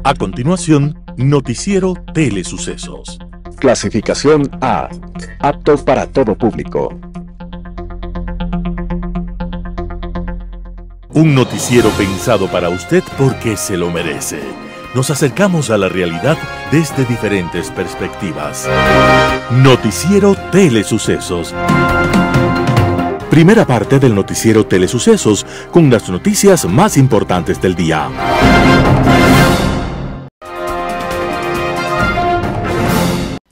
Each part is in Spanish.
A continuación, Noticiero Telesucesos. Clasificación A. Apto para todo público. Un noticiero pensado para usted porque se lo merece. Nos acercamos a la realidad desde diferentes perspectivas. Noticiero Telesucesos. Primera parte del Noticiero Telesucesos, con las noticias más importantes del día.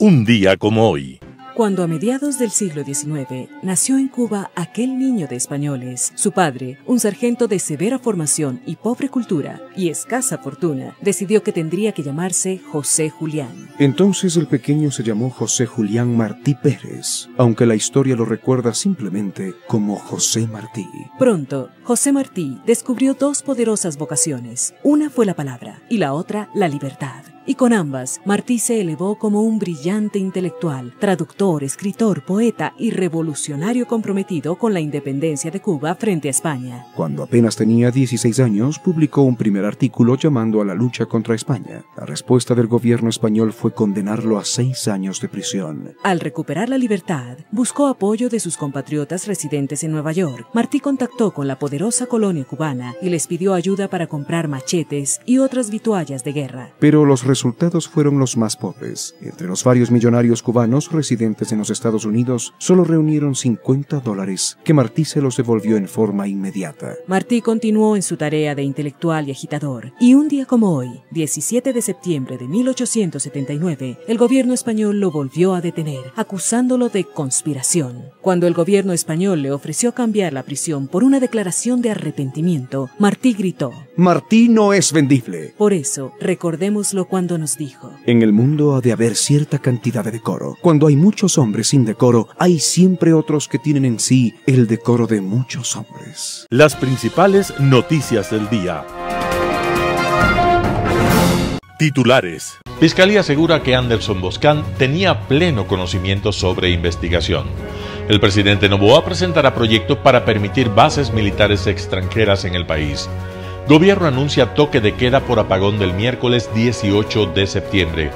Un día como hoy. Cuando a mediados del siglo XIX nació en Cuba aquel niño de españoles, su padre, un sargento de severa formación y pobre cultura y escasa fortuna, decidió que tendría que llamarse José Julián. Entonces el pequeño se llamó José Julián Martí Pérez, aunque la historia lo recuerda simplemente como José Martí. Pronto, José Martí descubrió dos poderosas vocaciones. Una fue la palabra y la otra la libertad. Y con ambas, Martí se elevó como un brillante intelectual, traductor, escritor, poeta y revolucionario comprometido con la independencia de Cuba frente a España. Cuando apenas tenía 16 años, publicó un primer artículo llamando a la lucha contra España. La respuesta del gobierno español fue condenarlo a 6 años de prisión. Al recuperar la libertad, buscó apoyo de sus compatriotas residentes en Nueva York. Martí contactó con la poderosa colonia cubana y les pidió ayuda para comprar machetes y otras vituallas de guerra. Pero los resultados fueron los más pobres. Entre los varios millonarios cubanos residentes en los Estados Unidos, solo reunieron $50 que Martí se los devolvió en forma inmediata. Martí continuó en su tarea de intelectual y agitador, y un día como hoy, 17 de septiembre de 1879, el gobierno español lo volvió a detener, acusándolo de conspiración. Cuando el gobierno español le ofreció cambiar la prisión por una declaración de arrepentimiento, Martí gritó: «Martí no es vendible». Por eso, recordémoslo cuando nos dijo: «En el mundo ha de haber cierta cantidad de decoro. Cuando hay muchos hombres sin decoro, hay siempre otros que tienen en sí el decoro de muchos hombres». Las principales noticias del día. Titulares. Fiscalía asegura que Anderson Boscan tenía pleno conocimiento sobre investigación. El presidente Noboa presentará proyecto para permitir bases militares extranjeras en el país. Gobierno anuncia toque de queda por apagón del miércoles 18 de septiembre.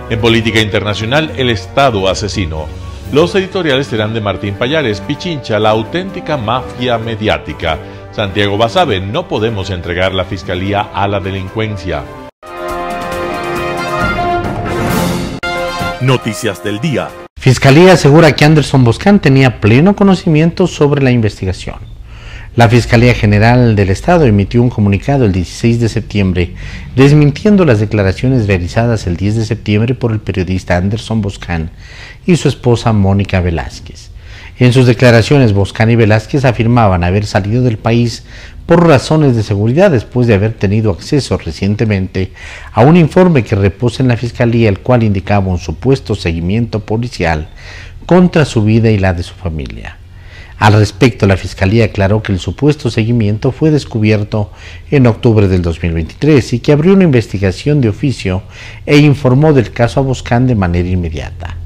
En política internacional, el Estado asesino. Los editoriales serán de Martín Pallares, Pichincha, la auténtica mafia mediática. Santiago Basabe, no podemos entregar la fiscalía a la delincuencia. Noticias del día. Fiscalía asegura que Anderson Boscan tenía pleno conocimiento sobre la investigación. La Fiscalía General del Estado emitió un comunicado el 16 de septiembre desmintiendo las declaraciones realizadas el 10 de septiembre por el periodista Anderson Boscan y su esposa Mónica Velázquez. En sus declaraciones, Boscan y Velázquez afirmaban haber salido del país por razones de seguridad después de haber tenido acceso recientemente a un informe que reposa en la Fiscalía, el cual indicaba un supuesto seguimiento policial contra su vida y la de su familia. Al respecto, la Fiscalía aclaró que el supuesto seguimiento fue descubierto en octubre del 2023 y que abrió una investigación de oficio e informó del caso a Boscan de manera inmediata.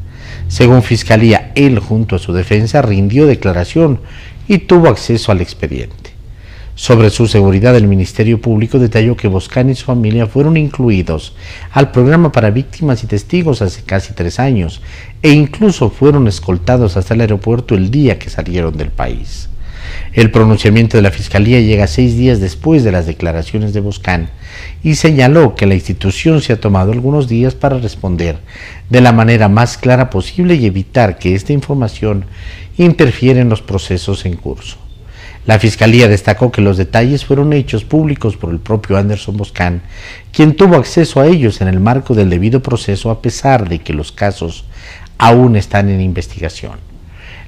Según Fiscalía, él junto a su defensa rindió declaración y tuvo acceso al expediente. Sobre su seguridad, el Ministerio Público detalló que Boscan y su familia fueron incluidos al programa para víctimas y testigos hace casi 3 años e incluso fueron escoltados hasta el aeropuerto el día que salieron del país. El pronunciamiento de la Fiscalía llega 6 días después de las declaraciones de Boscan y señaló que la institución se ha tomado algunos días para responder de la manera más clara posible y evitar que esta información interfiera en los procesos en curso. La Fiscalía destacó que los detalles fueron hechos públicos por el propio Anderson Boscan, quien tuvo acceso a ellos en el marco del debido proceso a pesar de que los casos aún están en investigación.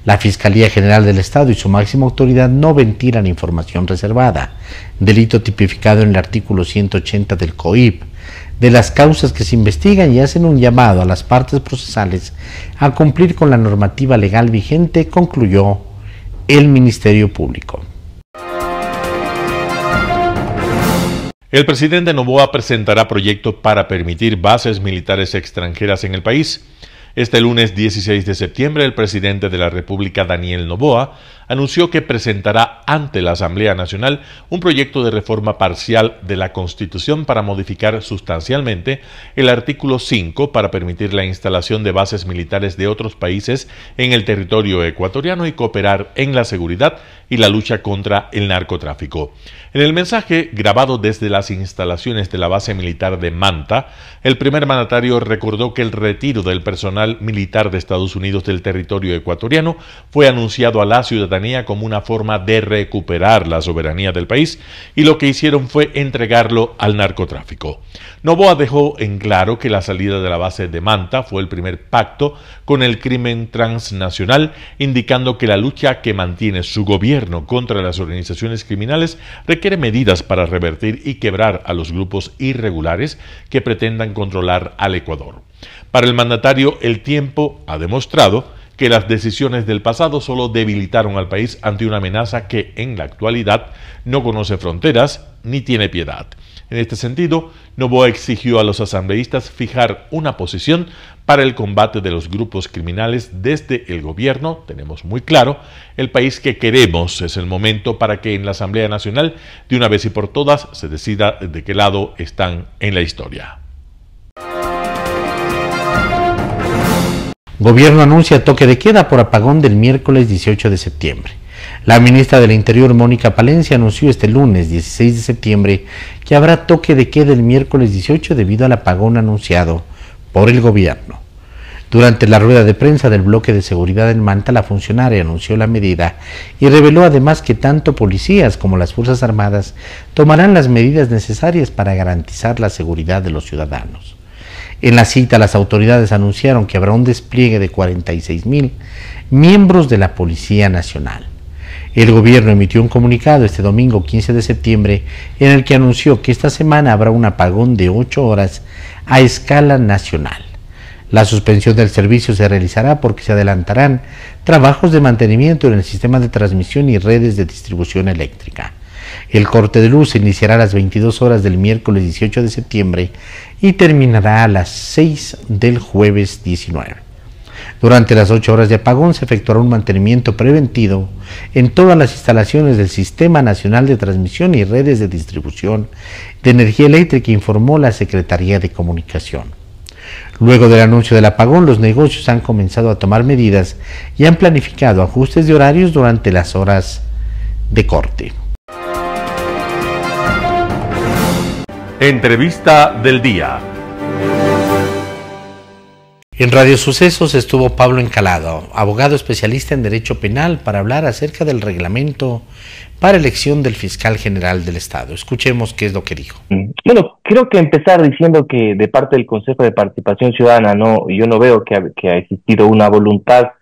La Fiscalía General del Estado y su máxima autoridad no ventilan información reservada, delito tipificado en el artículo 180 del COIP, de las causas que se investigan y hacen un llamado a las partes procesales a cumplir con la normativa legal vigente, concluyó el Ministerio Público. El presidente Noboa presentará proyecto para permitir bases militares extranjeras en el país. Este lunes 16 de septiembre, el presidente de la República, Daniel Noboa, anunció que presentará ante la Asamblea Nacional un proyecto de reforma parcial de la Constitución para modificar sustancialmente el artículo 5 para permitir la instalación de bases militares de otros países en el territorio ecuatoriano y cooperar en la seguridad y la lucha contra el narcotráfico. En el mensaje grabado desde las instalaciones de la base militar de Manta, el primer mandatario recordó que el retiro del personal militar de Estados Unidos del territorio ecuatoriano fue anunciado a la ciudadanía como una forma de recuperar la soberanía del país y lo que hicieron fue entregarlo al narcotráfico. Noboa dejó en claro que la salida de la base de Manta fue el primer pacto con el crimen transnacional, indicando que la lucha que mantiene su gobierno contra las organizaciones criminales requiere medidas para revertir y quebrar a los grupos irregulares que pretendan controlar al Ecuador. Para el mandatario, el tiempo ha demostrado que las decisiones del pasado solo debilitaron al país ante una amenaza que en la actualidad no conoce fronteras ni tiene piedad. En este sentido, Noboa exigió a los asambleístas fijar una posición para el combate de los grupos criminales desde el gobierno. Tenemos muy claro, el país que queremos. Es el momento para que en la Asamblea Nacional, de una vez y por todas, se decida de qué lado están en la historia. Gobierno anuncia toque de queda por apagón del miércoles 18 de septiembre. La ministra del Interior, Mónica Palencia, anunció este lunes 16 de septiembre que habrá toque de queda el miércoles 18 debido al apagón anunciado por el gobierno. Durante la rueda de prensa del bloque de seguridad en Manta, la funcionaria anunció la medida y reveló además que tanto policías como las Fuerzas Armadas tomarán las medidas necesarias para garantizar la seguridad de los ciudadanos. En la cita, las autoridades anunciaron que habrá un despliegue de 46,000 miembros de la Policía Nacional. El gobierno emitió un comunicado este domingo 15 de septiembre en el que anunció que esta semana habrá un apagón de 8 horas a escala nacional. La suspensión del servicio se realizará porque se adelantarán trabajos de mantenimiento en el sistema de transmisión y redes de distribución eléctrica. El corte de luz se iniciará a las 22 horas del miércoles 18 de septiembre y terminará a las 6 del jueves 19. Durante las 8 horas de apagón se efectuará un mantenimiento preventivo en todas las instalaciones del Sistema Nacional de Transmisión y Redes de Distribución de Energía Eléctrica, informó la Secretaría de Comunicación. Luego del anuncio del apagón, los negocios han comenzado a tomar medidas y han planificado ajustes de horarios durante las horas de corte. Entrevista del día. En Radio Sucesos estuvo Pablo Encalado, abogado especialista en Derecho Penal, para hablar acerca del reglamento para elección del fiscal general del Estado. Escuchemos qué es lo que dijo. Bueno, creo que empezar diciendo que de parte del Consejo de Participación Ciudadana yo no veo que ha existido una voluntad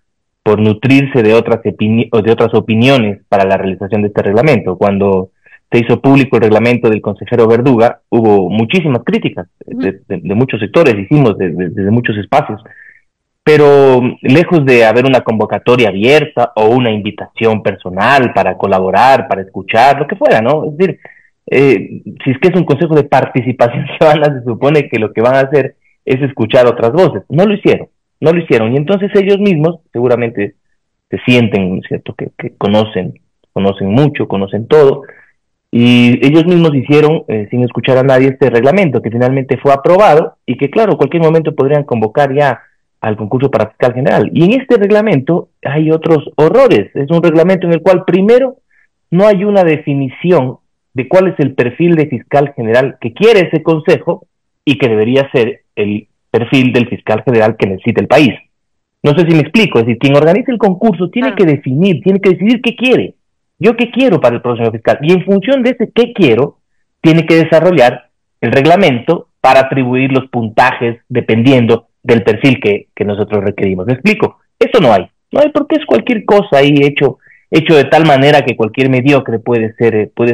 por nutrirse de otras opiniones para la realización de este reglamento. Cuando se hizo público el reglamento del consejero Verduga, hubo muchísimas críticas de muchos sectores, desde muchos espacios, pero lejos de haber una convocatoria abierta o una invitación personal para colaborar, para escuchar, lo que fuera, ¿no? Es decir, si es que es un consejo de participación ciudadana, se supone que lo que van a hacer es escuchar otras voces. No lo hicieron, y entonces ellos mismos seguramente se sienten, ¿cierto?, que conocen mucho, conocen todo, y ellos mismos hicieron, sin escuchar a nadie, este reglamento que finalmente fue aprobado y que, claro, en cualquier momento podrían convocar ya al concurso para fiscal general. Y en este reglamento hay otros horrores. Es un reglamento en el cual, primero, no hay una definición de cuál es el perfil de fiscal general que quiere ese consejo y que debería ser el perfil del fiscal general que necesita el país. No sé si me explico. Es decir, quien organiza el concurso tiene que definir, tiene que decidir qué quiere. ¿Yo qué quiero para el próximo fiscal? Y en función de ese qué quiero, tiene que desarrollar el reglamento para atribuir los puntajes dependiendo del perfil que nosotros requerimos. ¿Me explico? Eso no hay porque es cualquier cosa ahí hecho de tal manera que cualquier mediocre puede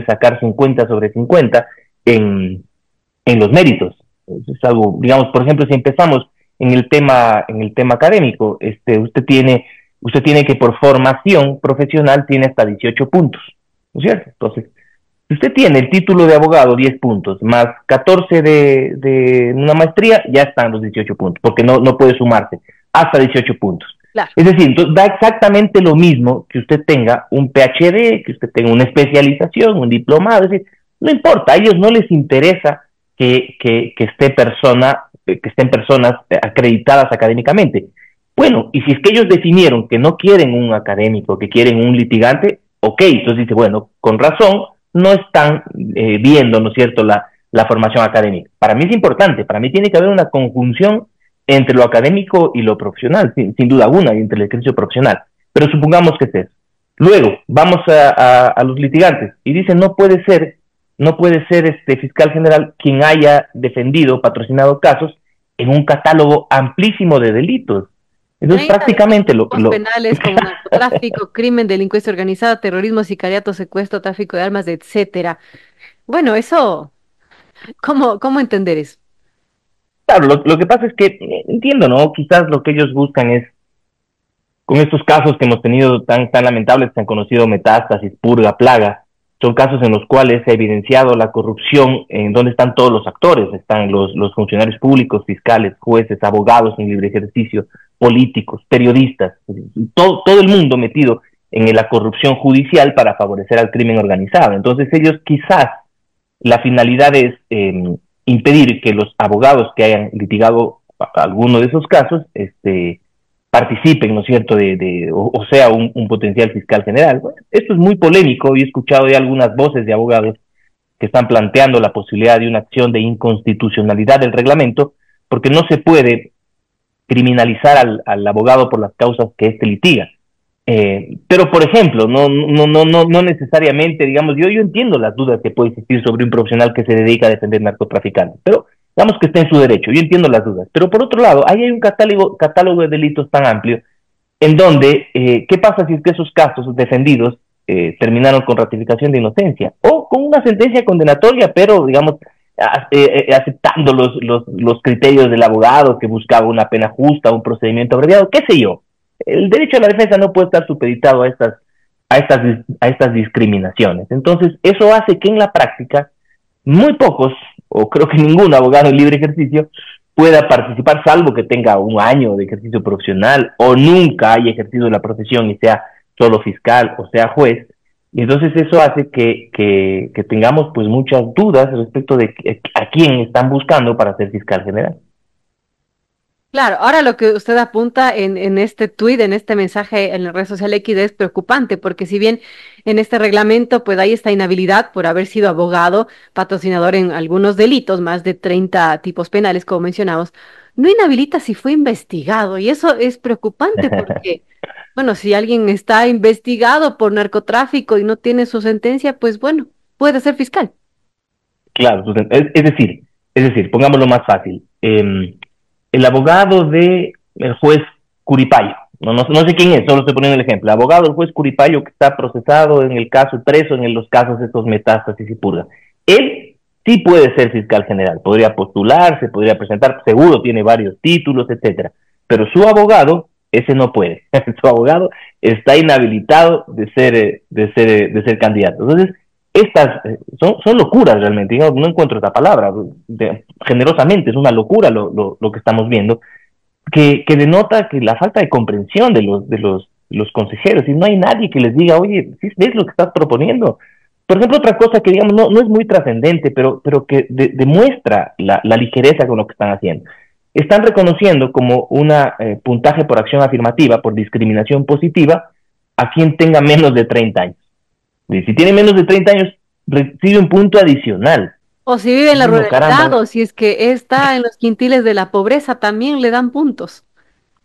sacar 50 sobre 50 en los méritos. Es algo, digamos, por ejemplo, si empezamos en el tema académico, usted tiene que por formación profesional tiene hasta 18 puntos, ¿no es cierto? Entonces, si usted tiene el título de abogado 10 puntos, más 14 de una maestría, ya están los 18 puntos, porque no puede sumarse hasta 18 puntos. Claro. Es decir, entonces da exactamente lo mismo que usted tenga un PhD, que usted tenga una especialización, un diplomado, es decir, no importa, a ellos no les interesa que estén personas acreditadas académicamente. Bueno, y si es que ellos definieron que no quieren un académico, que quieren un litigante, ok, entonces dice, bueno, con razón, no están viendo, ¿no es cierto?, la formación académica. Para mí es importante, para mí tiene que haber una conjunción entre lo académico y lo profesional, sin duda alguna, y entre el ejercicio profesional. Pero supongamos que es eso. Luego, vamos a los litigantes, y dicen, no puede ser fiscal general quien haya defendido, patrocinado casos en un catálogo amplísimo de delitos. Entonces, prácticamente penales como narcotráfico, crimen, delincuencia organizada, terrorismo, sicariato, secuestro, tráfico de armas, etcétera. Bueno, eso, ¿cómo entender eso? Claro, lo que pasa es que, entiendo, ¿no? Quizás lo que ellos buscan es, con estos casos que hemos tenido tan lamentables, que han conocido Metástasis, Purga, Plaga, son casos en los cuales se ha evidenciado la corrupción en donde están todos los actores, están los funcionarios públicos, fiscales, jueces, abogados en libre ejercicio, políticos, periodistas, todo el mundo metido en la corrupción judicial para favorecer al crimen organizado. Entonces ellos quizás, la finalidad es impedir que los abogados que hayan litigado alguno de esos casos participen, ¿no es cierto?, o sea, un potencial fiscal general. Bueno, esto es muy polémico, y he escuchado ya algunas voces de abogados que están planteando la posibilidad de una acción de inconstitucionalidad del reglamento, porque no se puede criminalizar al abogado por las causas que éste litiga. Pero, por ejemplo, no necesariamente, digamos, yo entiendo las dudas que puede existir sobre un profesional que se dedica a defender narcotraficantes, pero digamos que está en su derecho, yo entiendo las dudas. Pero por otro lado, ahí hay un catálogo de delitos tan amplio, en donde, ¿qué pasa si es que esos casos defendidos terminaron con ratificación de inocencia? O con una sentencia condenatoria, pero, digamos, aceptando los criterios del abogado que buscaba una pena justa, un procedimiento abreviado, qué sé yo. El derecho a la defensa no puede estar supeditado a estas discriminaciones. Entonces, eso hace que en la práctica muy pocos, o creo que ningún abogado en libre ejercicio pueda participar, salvo que tenga un año de ejercicio profesional o nunca haya ejercido la profesión y sea solo fiscal o sea juez. Y entonces eso hace que tengamos pues muchas dudas respecto de a quién están buscando para ser fiscal general. Claro, ahora lo que usted apunta en este tuit, en este mensaje en la red social X es preocupante, porque si bien en este reglamento pues hay esta inhabilidad por haber sido abogado, patrocinador en algunos delitos, más de 30 tipos penales como mencionamos, no inhabilita si fue investigado, y eso es preocupante porque, bueno, si alguien está investigado por narcotráfico y no tiene su sentencia, pues bueno, puede ser fiscal. Claro, es decir, pongámoslo más fácil. El abogado del juez Curipayo, no sé quién es, solo estoy poniendo el ejemplo, el abogado del juez Curipayo que está procesado en el caso, preso en los casos de estos Metástasis y Purga, él sí puede ser fiscal general, podría postularse, podría presentar, seguro tiene varios títulos, etcétera, pero su abogado, ese no puede, su abogado está inhabilitado de ser candidato. Entonces, estas son locuras realmente, no encuentro esta palabra, generosamente, es una locura lo que estamos viendo, que denota que la falta de comprensión de los consejeros, y no hay nadie que les diga, oye, ¿sí ves lo que estás proponiendo? Por ejemplo, otra cosa que digamos no es muy trascendente, pero que demuestra la ligereza con lo que están haciendo. Están reconociendo como una puntaje por acción afirmativa, por discriminación positiva, a quien tenga menos de 30 años. Y si tiene menos de 30 años, recibe un punto adicional. O si vive en la ruralidad, o si es que está en los quintiles de la pobreza, también le dan puntos.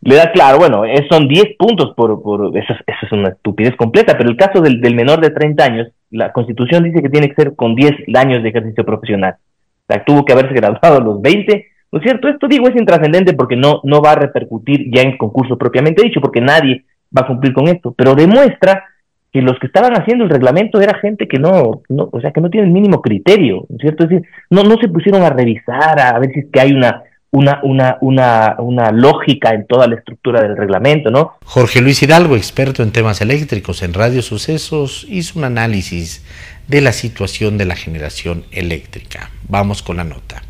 Le da, claro, bueno, son 10 puntos eso es una estupidez completa, pero el caso del menor de 30 años, la Constitución dice que tiene que ser con 10 años de ejercicio profesional. O sea, tuvo que haberse graduado a los 20, ¿no es cierto? Esto digo es intrascendente porque no va a repercutir ya en concurso propiamente dicho, porque nadie va a cumplir con esto, pero demuestra que los que estaban haciendo el reglamento era gente que no tiene el mínimo criterio, ¿no es cierto? Es decir, no se pusieron a revisar, a ver si es que hay una lógica en toda la estructura del reglamento, ¿no? Jorge Luis Hidalgo, experto en temas eléctricos en Radio Sucesos, hizo un análisis de la situación de la generación eléctrica. Vamos con la nota.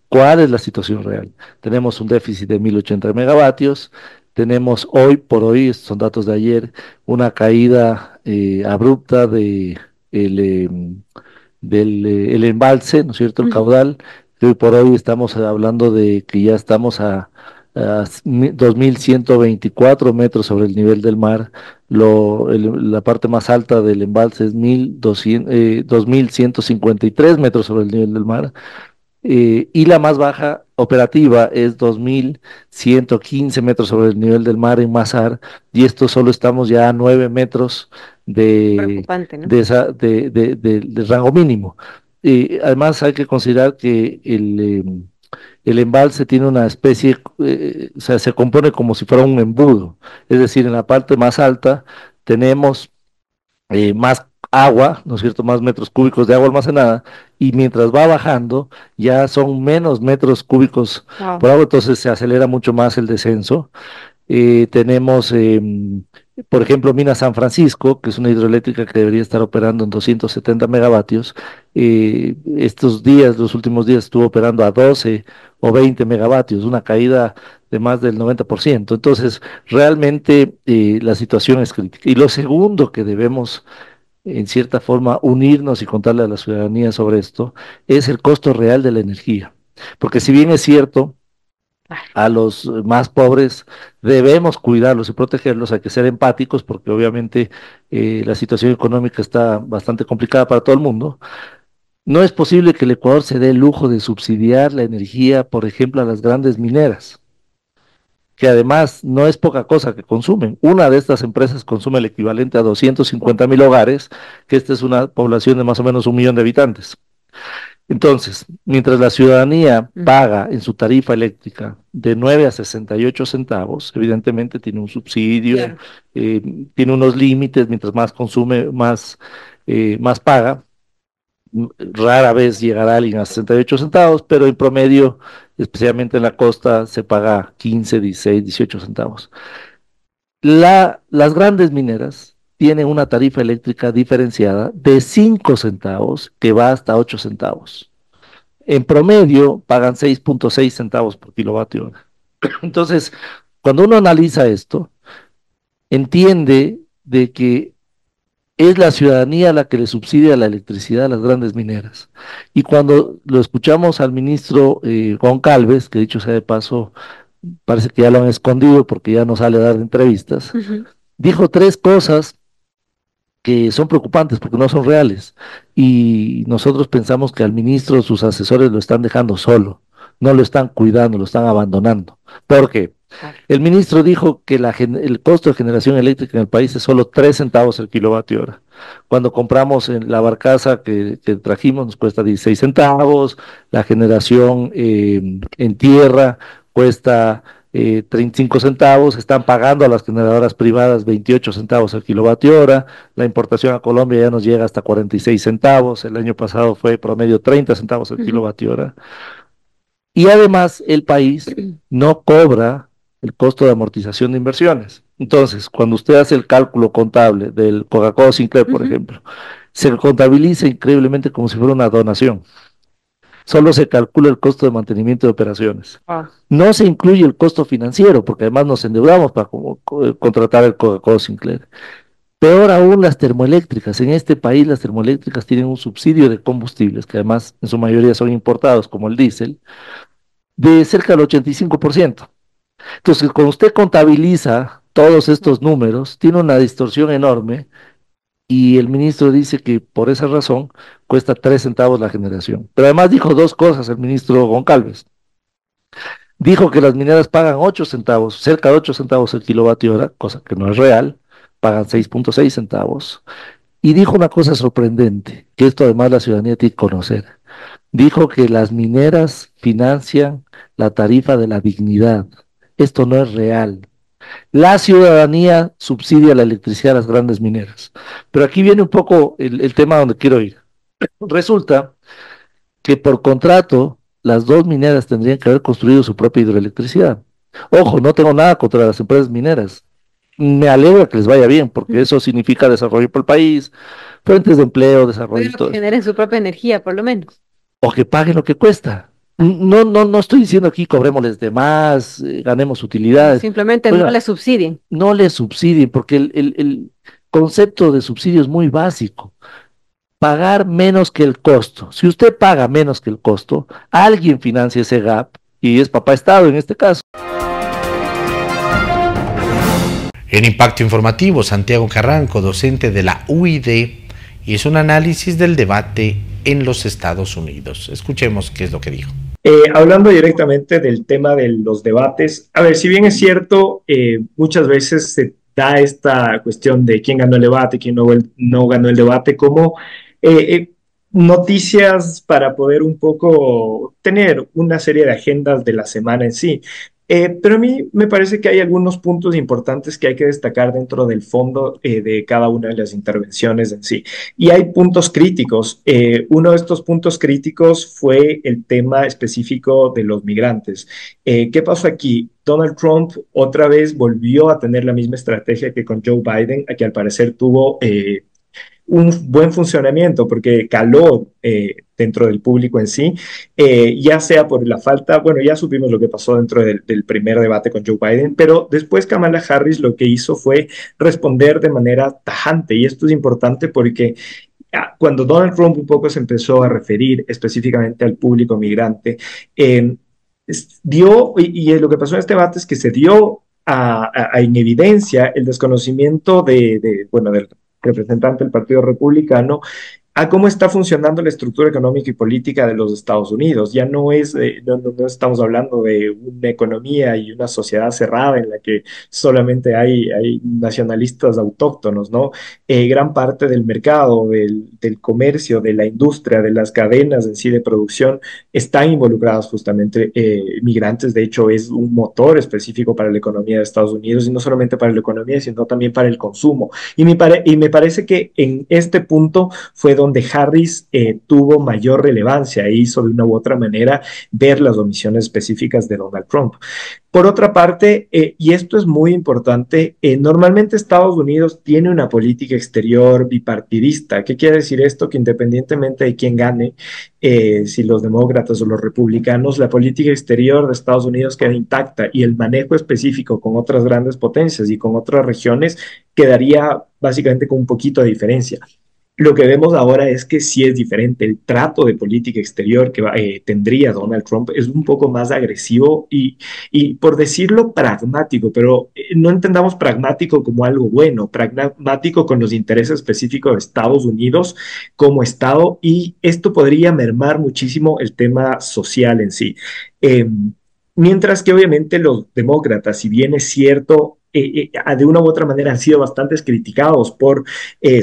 ¿Cuál es la situación real? Tenemos un déficit de 1080 megavatios, tenemos hoy por hoy, estos son datos de ayer, una caída abrupta del embalse, ¿no es cierto?, el caudal, que hoy por hoy estamos hablando de que ya estamos a 2.124 metros sobre el nivel del mar. La parte más alta del embalse es 2.153 metros sobre el nivel del mar, y la más baja operativa es 2.115 metros sobre el nivel del mar en Mazar, y esto solo estamos ya a 9 metros Preocupante, ¿no? del rango mínimo. Además hay que considerar que el embalse tiene una especie, o sea, se compone como si fuera un embudo, es decir, en la parte más alta tenemos más agua, ¿no es cierto?, más metros cúbicos de agua almacenada, y mientras va bajando ya son menos metros cúbicos por agua, entonces se acelera mucho más el descenso. Tenemos, por ejemplo, Mina San Francisco, que es una hidroeléctrica que debería estar operando en 270 megavatios. Estos días, los últimos días, estuvo operando a 12 o 20 megavatios, una caída de más del 90%. Entonces, realmente la situación es crítica. Y lo segundo que debemos, en cierta forma, unirnos y contarle a la ciudadanía sobre esto, es el costo real de la energía. Porque si bien es cierto, a los más pobres debemos cuidarlos y protegerlos, hay que ser empáticos porque obviamente la situación económica está bastante complicada para todo el mundo. No es posible que el Ecuador se dé el lujo de subsidiar la energía, por ejemplo, a las grandes mineras, que además no es poca cosa que consumen. Una de estas empresas consume el equivalente a 250.000 hogares, que esta es una población de más o menos 1 millón de habitantes. Entonces, mientras la ciudadanía paga en su tarifa eléctrica de 9 a 68 centavos, evidentemente tiene un subsidio, claro, tiene unos límites, mientras más consume, más paga. Rara vez llegará alguien a 68 centavos, pero en promedio, especialmente en la costa, se paga 15, 16, 18 centavos. Las grandes mineras tienen una tarifa eléctrica diferenciada de 5 centavos que va hasta 8 centavos. En promedio pagan 6.6 centavos por kilovatio hora. Entonces, cuando uno analiza esto, entiende de que es la ciudadanía la que le subsidia la electricidad a las grandes mineras. Y cuando lo escuchamos al ministro Goncalves, que dicho sea de paso, parece que ya lo han escondido porque ya no sale a dar entrevistas, dijo 3 cosas que son preocupantes porque no son reales, y nosotros pensamos que al ministro sus asesores lo están dejando solo, no lo están cuidando, lo están abandonando. ¿Por qué? El ministro dijo que el costo de generación eléctrica en el país es solo 3 centavos el kilovatio hora. Cuando compramos en la barcaza que trajimos nos cuesta 16 centavos, la generación en tierra cuesta 35 centavos, están pagando a las generadoras privadas 28 centavos el kilovatio hora, la importación a Colombia ya nos llega hasta 46 centavos, el año pasado fue promedio 30 centavos el kilovatio hora, y además el país no cobra el costo de amortización de inversiones. Entonces, cuando usted hace el cálculo contable del Coca-Cola Sinclair, por ejemplo, se contabiliza increíblemente como si fuera una donación. Solo se calcula el costo de mantenimiento de operaciones. No se incluye el costo financiero, porque además nos endeudamos para contratar el Coca-Cola Sinclair. Peor aún, las termoeléctricas. En este país las termoeléctricas tienen un subsidio de combustibles, que además en su mayoría son importados, como el diésel, de cerca del 85%. Entonces, cuando usted contabiliza todos estos números, tiene una distorsión enorme, y el ministro dice que por esa razón cuesta 3 centavos la generación. Pero además dijo 2 cosas el ministro Goncalves. Dijo que las mineras pagan 8 centavos, cerca de 8 centavos el kilovatio hora, cosa que no es real, pagan 6.6 centavos. Y dijo una cosa sorprendente, que esto además la ciudadanía tiene que conocer. Dijo que las mineras financian la tarifa de la dignidad. Esto no es real. La ciudadanía subsidia la electricidad a las grandes mineras. Pero aquí viene un poco el tema donde quiero ir. Resulta que por contrato las 2 mineras tendrían que haber construido su propia hidroelectricidad. Ojo, no tengo nada contra las empresas mineras. Me alegra que les vaya bien, porque eso significa desarrollo para el país, fuentes de empleo, desarrollo y todo. Que generen su propia energía, por lo menos. O que paguen lo que cuesta. No estoy diciendo aquí cobrémosles de más, ganemos utilidades. Simplemente Oiga, no le subsidien. no les subsidien, porque el concepto de subsidio es muy básico. Pagar menos que el costo. Si usted paga menos que el costo, alguien financia ese gap y es papá Estado en este caso. En Impacto Informativo, Santiago Carranco, docente de la UID, hizo un análisis del debate en los Estados Unidos. Escuchemos qué es lo que dijo. Hablando directamente del tema de los debates, a ver, si bien es cierto, muchas veces se da esta cuestión de quién ganó el debate, quién no ganó el debate, como noticias para poder un poco tener una serie de agendas de la semana en sí. Pero a mí me parece que hay algunos puntos importantes que hay que destacar dentro del fondo de cada una de las intervenciones en sí. Y hay puntos críticos. Uno de estos puntos críticos fue el tema específico de los migrantes. ¿Qué pasó aquí? Donald Trump otra vez volvió a tener la misma estrategia que con Joe Biden, a que al parecer tuvo un buen funcionamiento porque caló dentro del público en sí, ya sea por la falta, bueno, ya supimos lo que pasó dentro del primer debate con Joe Biden, pero después Kamala Harris lo que hizo fue responder de manera tajante, y esto es importante porque cuando Donald Trump un poco se empezó a referir específicamente al público migrante, y lo que pasó en este debate es que se dio en evidencia el desconocimiento bueno, del representante del Partido Republicano a cómo está funcionando la estructura económica y política de los Estados Unidos. Ya no no estamos hablando de una economía y una sociedad cerrada en la que solamente hay nacionalistas autóctonos, ¿no? Gran parte del mercado, del comercio, de la industria, de las cadenas en sí de producción, están involucrados justamente migrantes. De hecho, es un motor específico para la economía de Estados Unidos, y no solamente para la economía, sino también para el consumo. Y me parece que en este punto fue donde Harris tuvo mayor relevancia e hizo de una u otra manera ver las omisiones específicas de Donald Trump. Por otra parte, y esto es muy importante, normalmente Estados Unidos tiene una política exterior bipartidista. ¿Qué quiere decir esto? Que independientemente de quién gane, si los demócratas o los republicanos, la política exterior de Estados Unidos queda intacta, y el manejo específico con otras grandes potencias y con otras regiones quedaría básicamente con un poquito de diferencia. Lo que vemos ahora es que sí es diferente. El trato de política exterior que tendría Donald Trump es un poco más agresivo y por decirlo, pragmático, pero no entendamos pragmático como algo bueno, pragmático con los intereses específicos de Estados Unidos como Estado, y esto podría mermar muchísimo el tema social en sí. Mientras que obviamente los demócratas, si bien es cierto, de una u otra manera han sido bastante criticados por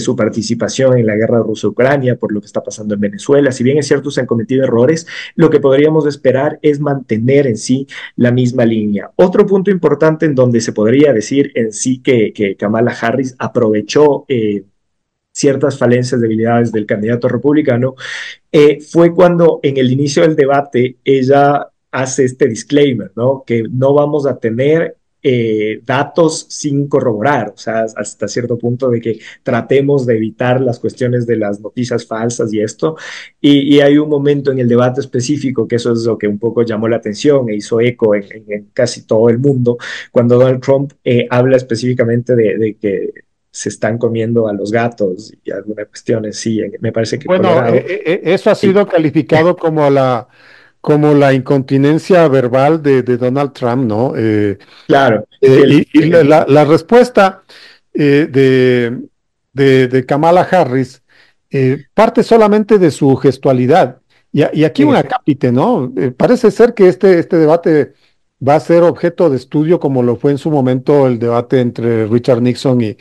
su participación en la guerra Rusia-Ucrania, por lo que está pasando en Venezuela. Si bien es cierto, se han cometido errores, lo que podríamos esperar es mantener en sí la misma línea. Otro punto importante en donde se podría decir en sí que Kamala Harris aprovechó ciertas falencias, debilidades del candidato republicano, fue cuando en el inicio del debate ella hace este disclaimer, ¿no? Que no vamos a tener datos sin corroborar, o sea, hasta cierto punto de que tratemos de evitar las cuestiones de las noticias falsas y esto, y hay un momento en el debate específico que eso es lo que un poco llamó la atención e hizo eco en casi todo el mundo, cuando Donald Trump habla específicamente de que se están comiendo a los gatos y algunas cuestiones, sí, me parece que bueno, Colorado, eso ha sido calificado como la incontinencia verbal de Donald Trump, ¿no? claro. Y la respuesta de Kamala Harris parte solamente de su gestualidad. Y aquí un acápite, ¿no? Parece ser que este debate va a ser objeto de estudio como lo fue en su momento el debate entre Richard Nixon y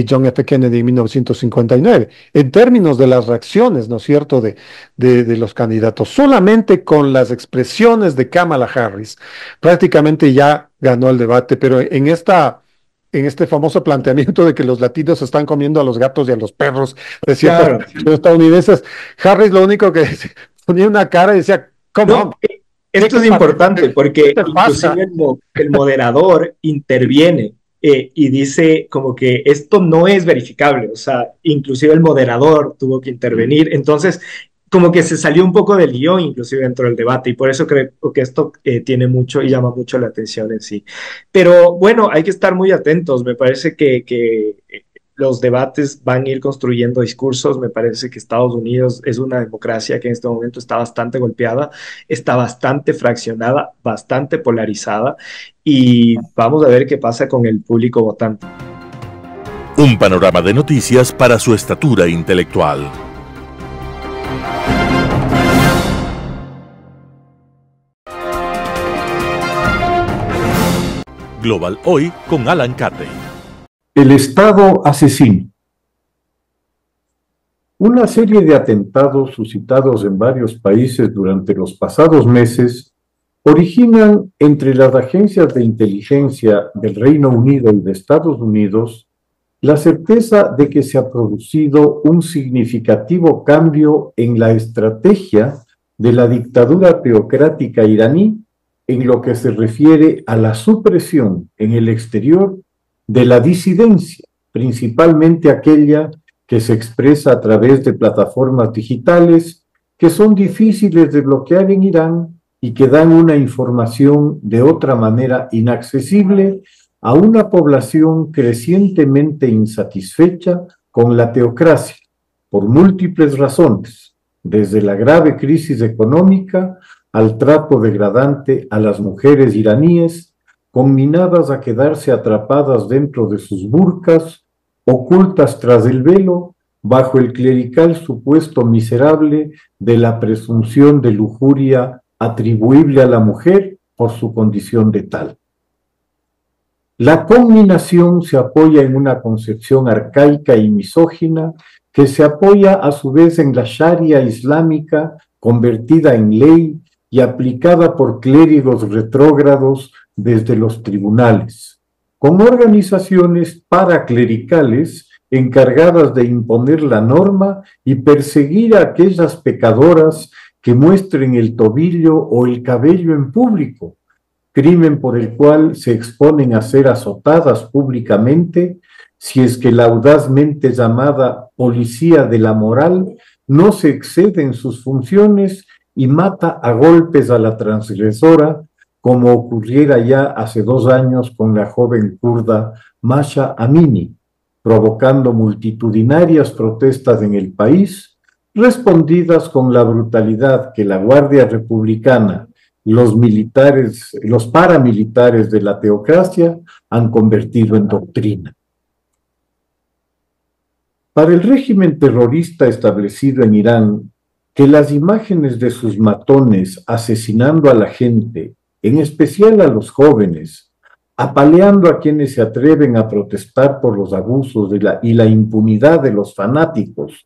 John F. Kennedy en 1959, en términos de las reacciones, ¿no es cierto?, de los candidatos. Solamente con las expresiones de Kamala Harris prácticamente ya ganó el debate, pero en este famoso planteamiento de que los latinos están comiendo a los gatos y a los perros de ciertos estadounidenses, Harris lo único que ponía una cara y decía, ¿cómo? Esto es importante porque inclusive el moderador interviene y dice como que esto no es verificable, o sea, inclusive el moderador tuvo que intervenir. Entonces, como que se salió un poco del guión, inclusive dentro del debate, y por eso creo que esto tiene mucho y llama mucho la atención en sí. Pero bueno, hay que estar muy atentos. Me parece que los debates van a ir construyendo discursos. Me parece que Estados Unidos es una democracia que en este momento está bastante golpeada, está bastante fraccionada, bastante polarizada, y vamos a ver qué pasa con el público votante. Un panorama de noticias para su estatura intelectual. Global Hoy con Alan Catey. El Estado asesino. Una serie de atentados suscitados en varios países durante los pasados meses originan entre las agencias de inteligencia del Reino Unido y de Estados Unidos la certeza de que se ha producido un significativo cambio en la estrategia de la dictadura teocrática iraní en lo que se refiere a la supresión en el exterior de la disidencia, principalmente aquella que se expresa a través de plataformas digitales que son difíciles de bloquear en Irán y que dan una información de otra manera inaccesible a una población crecientemente insatisfecha con la teocracia, por múltiples razones, desde la grave crisis económica al trato degradante a las mujeres iraníes, conminadas a quedarse atrapadas dentro de sus burkas, ocultas tras el velo, bajo el clerical supuesto miserable de la presunción de lujuria atribuible a la mujer por su condición de tal. La conminación se apoya en una concepción arcaica y misógina que se apoya a su vez en la Sharia islámica convertida en ley y aplicada por clérigos retrógrados desde los tribunales, con organizaciones paraclericales encargadas de imponer la norma y perseguir a aquellas pecadoras que muestren el tobillo o el cabello en público, crimen por el cual se exponen a ser azotadas públicamente si es que la audazmente llamada policía de la moral no se excede en sus funciones y mata a golpes a la transgresora, como ocurriera ya hace 2 años con la joven kurda Masha Amini, provocando multitudinarias protestas en el país, respondidas con la brutalidad que la Guardia Republicana, los paramilitares de la teocracia han convertido en doctrina. Para el régimen terrorista establecido en Irán, que las imágenes de sus matones asesinando a la gente, en especial a los jóvenes, apaleando a quienes se atreven a protestar por los abusos y la impunidad de los fanáticos,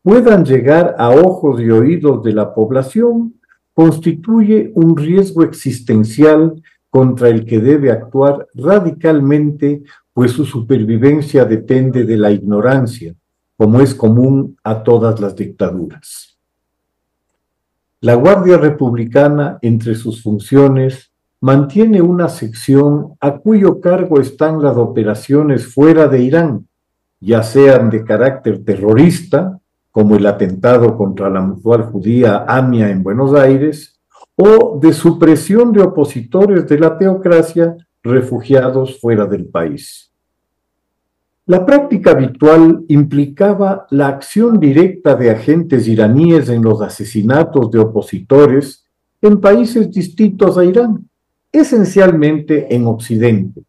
puedan llegar a ojos y oídos de la población, constituye un riesgo existencial contra el que debe actuar radicalmente, pues su supervivencia depende de la ignorancia, como es común a todas las dictaduras. La Guardia Republicana, entre sus funciones, mantiene una sección a cuyo cargo están las operaciones fuera de Irán, ya sean de carácter terrorista, como el atentado contra la mutual judía AMIA en Buenos Aires, o de supresión de opositores de la teocracia refugiados fuera del país. La práctica habitual implicaba la acción directa de agentes iraníes en los asesinatos de opositores en países distintos a Irán, esencialmente en Occidente,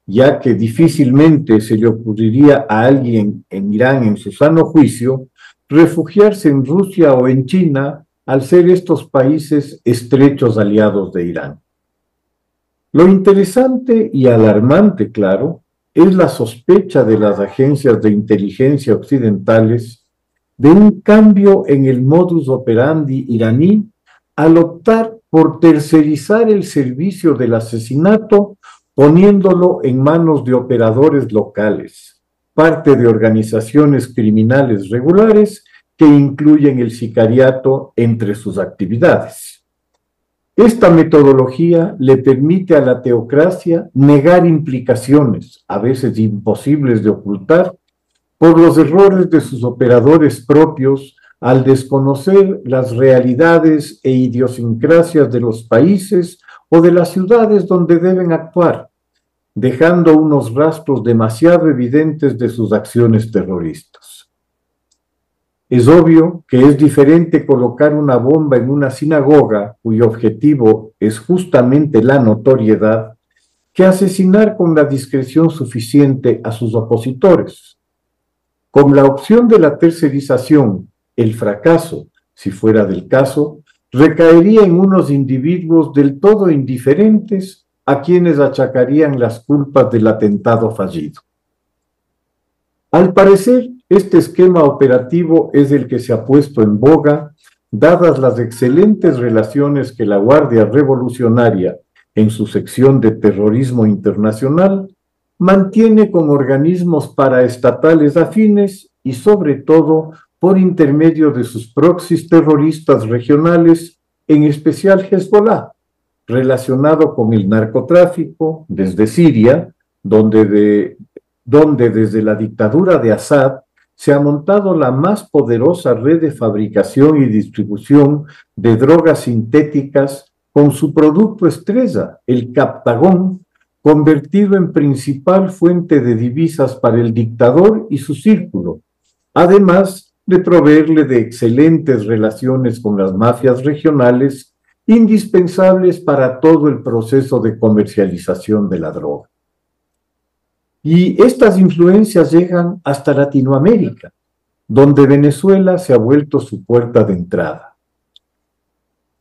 ya que difícilmente se le ocurriría a alguien en Irán en su sano juicio refugiarse en Rusia o en China al ser estos países estrechos aliados de Irán. Lo interesante y alarmante, claro, es la sospecha de las agencias de inteligencia occidentales de un cambio en el modus operandi iraní al optar por tercerizar el servicio del asesinato, poniéndolo en manos de operadores locales, parte de organizaciones criminales regulares que incluyen el sicariato entre sus actividades. Esta metodología le permite a la teocracia negar implicaciones, a veces imposibles de ocultar, por los errores de sus operadores propios al desconocer las realidades e idiosincrasias de los países o de las ciudades donde deben actuar, dejando unos rastros demasiado evidentes de sus acciones terroristas. Es obvio que es diferente colocar una bomba en una sinagoga, cuyo objetivo es justamente la notoriedad, que asesinar con la discreción suficiente a sus opositores. Con la opción de la tercerización, el fracaso, si fuera del caso, recaería en unos individuos del todo indiferentes a quienes achacarían las culpas del atentado fallido. Al parecer, este esquema operativo es el que se ha puesto en boga, dadas las excelentes relaciones que la Guardia Revolucionaria, en su sección de terrorismo internacional, mantiene con organismos paraestatales afines y, sobre todo, por intermedio de sus proxies terroristas regionales, en especial Hezbollah, relacionado con el narcotráfico desde Siria, donde desde la dictadura de Assad se ha montado la más poderosa red de fabricación y distribución de drogas sintéticas con su producto estrella, el Captagón, convertido en principal fuente de divisas para el dictador y su círculo, además de proveerle de excelentes relaciones con las mafias regionales, indispensables para todo el proceso de comercialización de la droga. Y estas influencias llegan hasta Latinoamérica, donde Venezuela se ha vuelto su puerta de entrada.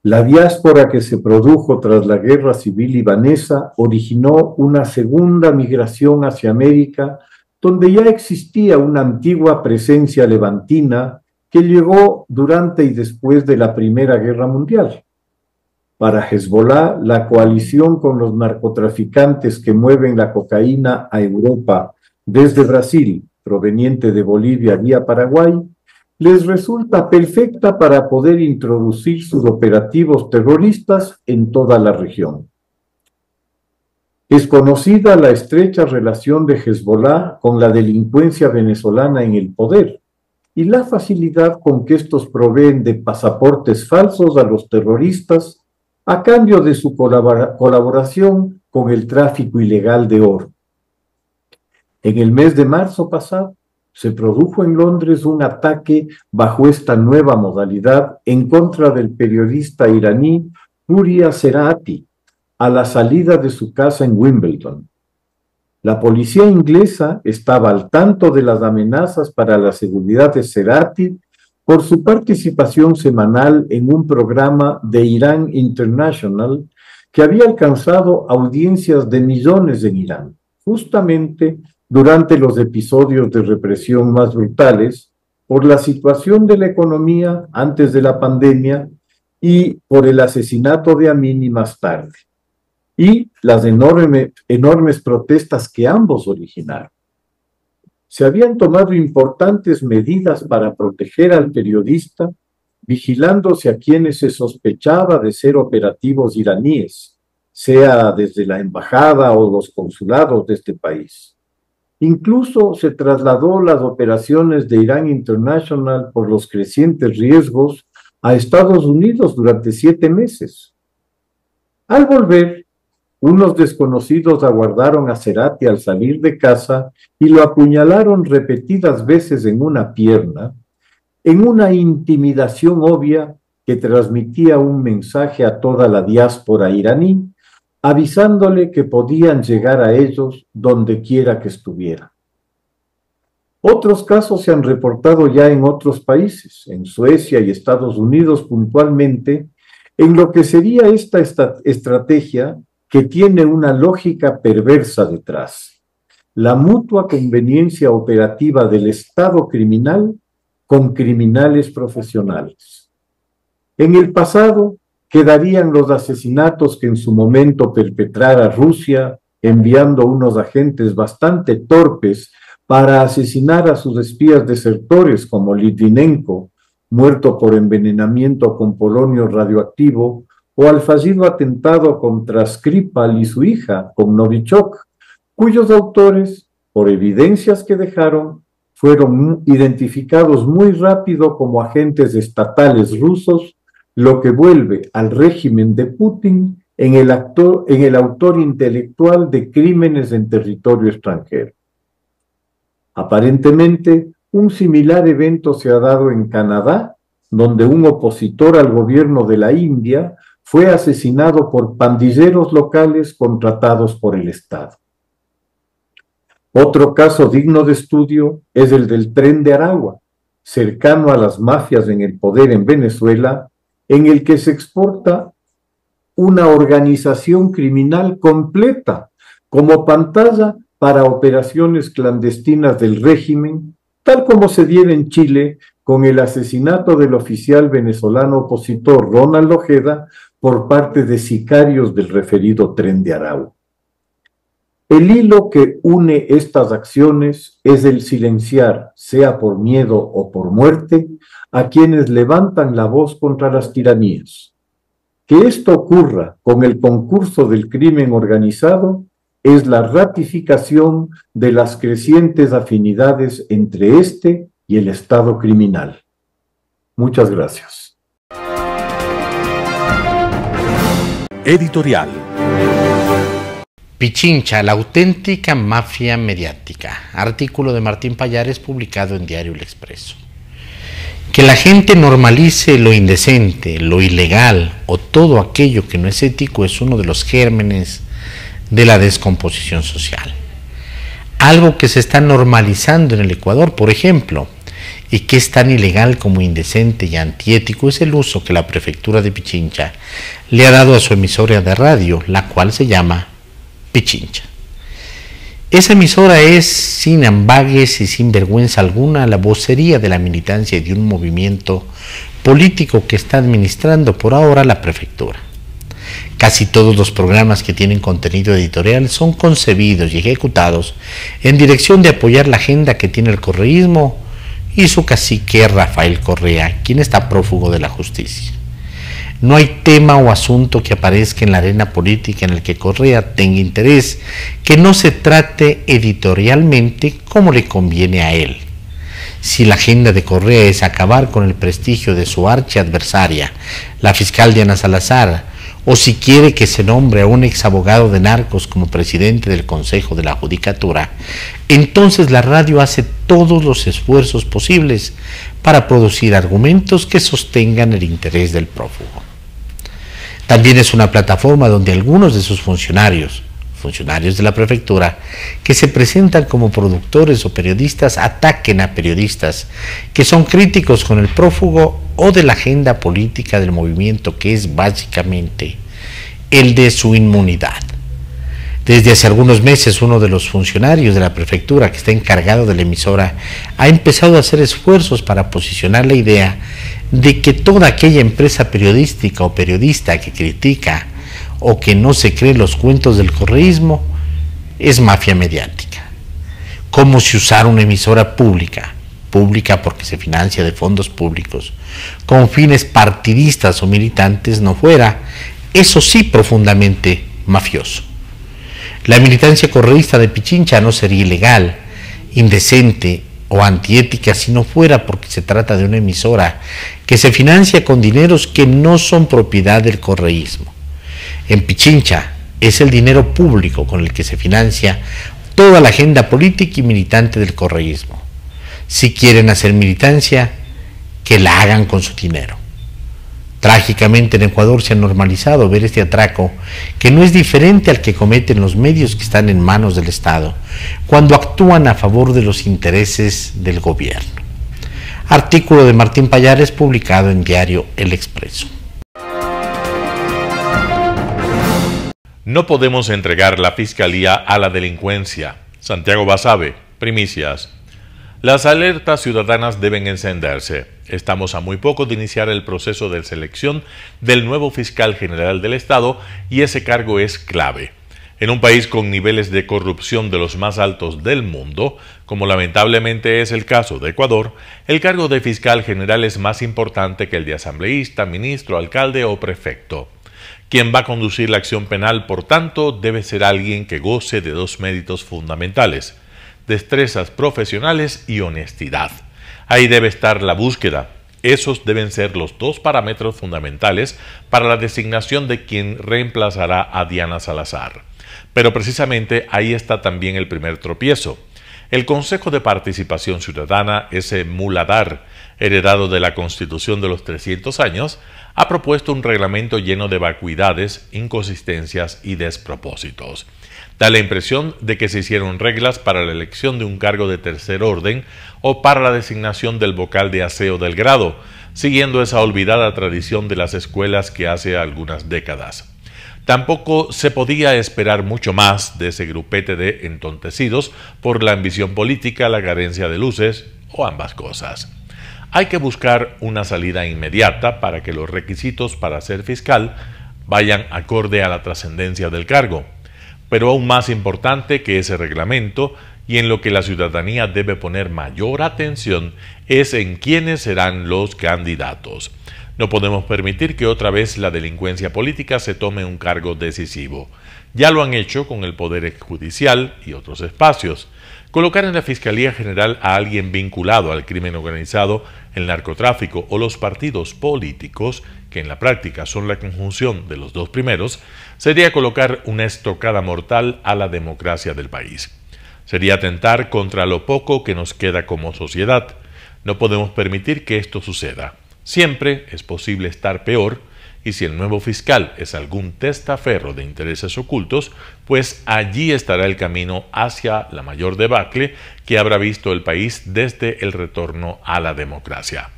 La diáspora que se produjo tras la Guerra Civil Libanesa originó una segunda migración hacia América, donde ya existía una antigua presencia levantina que llegó durante y después de la Primera Guerra Mundial. Para Hezbollah, la coalición con los narcotraficantes que mueven la cocaína a Europa desde Brasil, proveniente de Bolivia vía Paraguay, les resulta perfecta para poder introducir sus operativos terroristas en toda la región. Es conocida la estrecha relación de Hezbollah con la delincuencia venezolana en el poder y la facilidad con que estos proveen de pasaportes falsos a los terroristas a cambio de su colaboración con el tráfico ilegal de oro. En el mes de marzo pasado, se produjo en Londres un ataque bajo esta nueva modalidad en contra del periodista iraní Huria Serhati a la salida de su casa en Wimbledon. La policía inglesa estaba al tanto de las amenazas para la seguridad de Serhati por su participación semanal en un programa de Irán International que había alcanzado audiencias de millones en Irán, justamente durante los episodios de represión más brutales, por la situación de la economía antes de la pandemia y por el asesinato de Amini más tarde, y las enormes protestas que ambos originaron. Se habían tomado importantes medidas para proteger al periodista, vigilándose a quienes se sospechaba de ser operativos iraníes, sea desde la embajada o los consulados de este país. Incluso se trasladó las operaciones de Irán International por los crecientes riesgos a Estados Unidos durante 7 meses. Al volver, unos desconocidos aguardaron a Serhati al salir de casa y lo apuñalaron repetidas veces en una pierna, en una intimidación obvia que transmitía un mensaje a toda la diáspora iraní, avisándole que podían llegar a ellos donde quiera que estuvieran. Otros casos se han reportado ya en otros países, en Suecia y Estados Unidos puntualmente, en lo que sería esta estrategia que tiene una lógica perversa detrás: la mutua conveniencia operativa del Estado criminal con criminales profesionales. En el pasado, quedarían los asesinatos que en su momento perpetrara Rusia, enviando unos agentes bastante torpes para asesinar a sus espías desertores como Litvinenko, muerto por envenenamiento con polonio radioactivo, o al fallido atentado contra Skripal y su hija, con Novichok, cuyos autores, por evidencias que dejaron, fueron identificados muy rápido como agentes estatales rusos, lo que vuelve al régimen de Putin en el autor intelectual de crímenes en territorio extranjero. Aparentemente, un similar evento se ha dado en Canadá, donde un opositor al gobierno de la India fue asesinado por pandilleros locales contratados por el Estado. Otro caso digno de estudio es el del Tren de Aragua, cercano a las mafias en el poder en Venezuela, en el que se exporta una organización criminal completa como pantalla para operaciones clandestinas del régimen, tal como se diera en Chile con el asesinato del oficial venezolano opositor Ronald Ojeda por parte de sicarios del referido Tren de Aragua. El hilo que une estas acciones es el silenciar, sea por miedo o por muerte, a quienes levantan la voz contra las tiranías. Que esto ocurra con el concurso del crimen organizado es la ratificación de las crecientes afinidades entre este y el Estado criminal. Muchas gracias. Editorial. Pichincha, la auténtica mafia mediática. Artículo de Martín Pallares publicado en Diario El Expreso. Que la gente normalice lo indecente, lo ilegal o todo aquello que no es ético es uno de los gérmenes de la descomposición social. Algo que se está normalizando en el Ecuador, por ejemplo, y que es tan ilegal como indecente y antiético es el uso que la prefectura de Pichincha le ha dado a su emisora de radio, la cual se llama Pichincha. Esa emisora es, sin ambages y sin vergüenza alguna, la vocería de la militancia y de un movimiento político que está administrando por ahora la prefectura. Casi todos los programas que tienen contenido editorial son concebidos y ejecutados en dirección de apoyar la agenda que tiene el correísmo y su cacique Rafael Correa, quien está prófugo de la justicia. No hay tema o asunto que aparezca en la arena política en el que Correa tenga interés, que no se trate editorialmente como le conviene a él. Si la agenda de Correa es acabar con el prestigio de su archiadversaria, la fiscal Diana Salazar, o si quiere que se nombre a un exabogado de narcos como presidente del Consejo de la Judicatura, entonces la radio hace todos los esfuerzos posibles para producir argumentos que sostengan el interés del prófugo. También es una plataforma donde algunos de sus funcionarios de la prefectura, que se presentan como productores o periodistas, ataquen a periodistas que son críticos con el prófugo o de la agenda política del movimiento, que es básicamente el de su inmunidad. Desde hace algunos meses, uno de los funcionarios de la prefectura que está encargado de la emisora ha empezado a hacer esfuerzos para posicionar la idea de que toda aquella empresa periodística o periodista que critica o que no se cree los cuentos del correísmo es mafia mediática. Como si usar una emisora pública porque se financia de fondos públicos, con fines partidistas o militantes no fuera, eso sí, profundamente mafioso. La militancia correísta de Pichincha no sería ilegal, indecente o antiética si no fuera porque se trata de una emisora que se financia con dineros que no son propiedad del correísmo. En Pichincha es el dinero público con el que se financia toda la agenda política y militante del correísmo. Si quieren hacer militancia, que la hagan con su dinero. Trágicamente en Ecuador se ha normalizado ver este atraco, que no es diferente al que cometen los medios que están en manos del Estado, cuando actúan a favor de los intereses del gobierno. Artículo de Martín Pallares publicado en Diario El Expreso. No podemos entregar la fiscalía a la delincuencia. Santiago Basabe, Primicias. Las alertas ciudadanas deben encenderse. Estamos a muy poco de iniciar el proceso de selección del nuevo fiscal general del Estado y ese cargo es clave. En un país con niveles de corrupción de los más altos del mundo, como lamentablemente es el caso de Ecuador, el cargo de fiscal general es más importante que el de asambleísta, ministro, alcalde o prefecto. Quien va a conducir la acción penal, por tanto, debe ser alguien que goce de dos méritos fundamentales: destrezas profesionales y honestidad. Ahí debe estar la búsqueda. Esos deben ser los dos parámetros fundamentales para la designación de quien reemplazará a Diana Salazar. Pero precisamente ahí está también el primer tropiezo. El Consejo de Participación Ciudadana, ese muladar heredado de la Constitución de los 300 años, ha propuesto un reglamento lleno de vacuidades, inconsistencias y despropósitos. Da la impresión de que se hicieron reglas para la elección de un cargo de tercer orden o para la designación del vocal de aseo del grado, siguiendo esa olvidada tradición de las escuelas que hace algunas décadas. Tampoco se podía esperar mucho más de ese grupete de entontecidos por la ambición política, la carencia de luces o ambas cosas. Hay que buscar una salida inmediata para que los requisitos para ser fiscal vayan acorde a la trascendencia del cargo. Pero aún más importante que ese reglamento y en lo que la ciudadanía debe poner mayor atención es en quiénes serán los candidatos. No podemos permitir que otra vez la delincuencia política se tome un cargo decisivo. Ya lo han hecho con el Poder Judicial y otros espacios. Colocar en la Fiscalía General a alguien vinculado al crimen organizado, el narcotráfico o los partidos políticos, que en la práctica son la conjunción de los dos primeros, sería colocar una estocada mortal a la democracia del país. Sería atentar contra lo poco que nos queda como sociedad. No podemos permitir que esto suceda. Siempre es posible estar peor, y si el nuevo fiscal es algún testaferro de intereses ocultos, pues allí estará el camino hacia la mayor debacle que habrá visto el país desde el retorno a la democracia.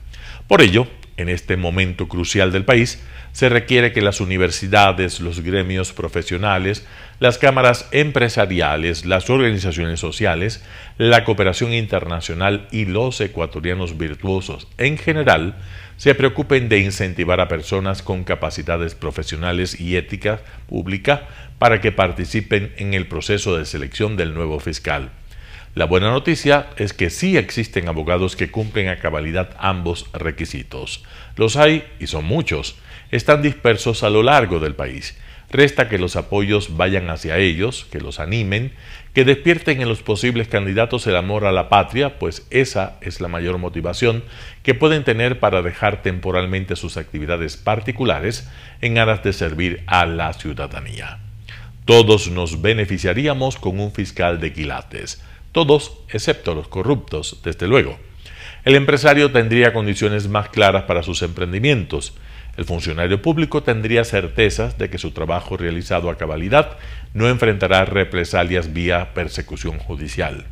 Por ello, en este momento crucial del país, se requiere que las universidades, los gremios profesionales, las cámaras empresariales, las organizaciones sociales, la cooperación internacional y los ecuatorianos virtuosos en general se preocupen de incentivar a personas con capacidades profesionales y ética pública para que participen en el proceso de selección del nuevo fiscal. La buena noticia es que sí existen abogados que cumplen a cabalidad ambos requisitos. Los hay, y son muchos. Están dispersos a lo largo del país. Resta que los apoyos vayan hacia ellos, que los animen, que despierten en los posibles candidatos el amor a la patria, pues esa es la mayor motivación que pueden tener para dejar temporalmente sus actividades particulares en aras de servir a la ciudadanía. Todos nos beneficiaríamos con un fiscal de quilates. Todos, excepto los corruptos, desde luego. El empresario tendría condiciones más claras para sus emprendimientos. El funcionario público tendría certezas de que su trabajo realizado a cabalidad no enfrentará represalias vía persecución judicial.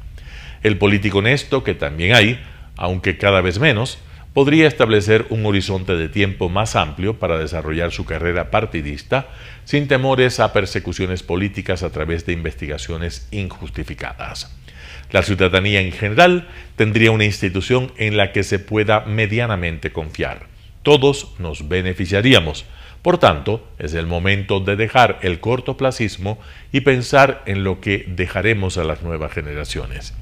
El político honesto, que también hay, aunque cada vez menos, podría establecer un horizonte de tiempo más amplio para desarrollar su carrera partidista sin temores a persecuciones políticas a través de investigaciones injustificadas. La ciudadanía en general tendría una institución en la que se pueda medianamente confiar. Todos nos beneficiaríamos. Por tanto, es el momento de dejar el cortoplacismo y pensar en lo que dejaremos a las nuevas generaciones.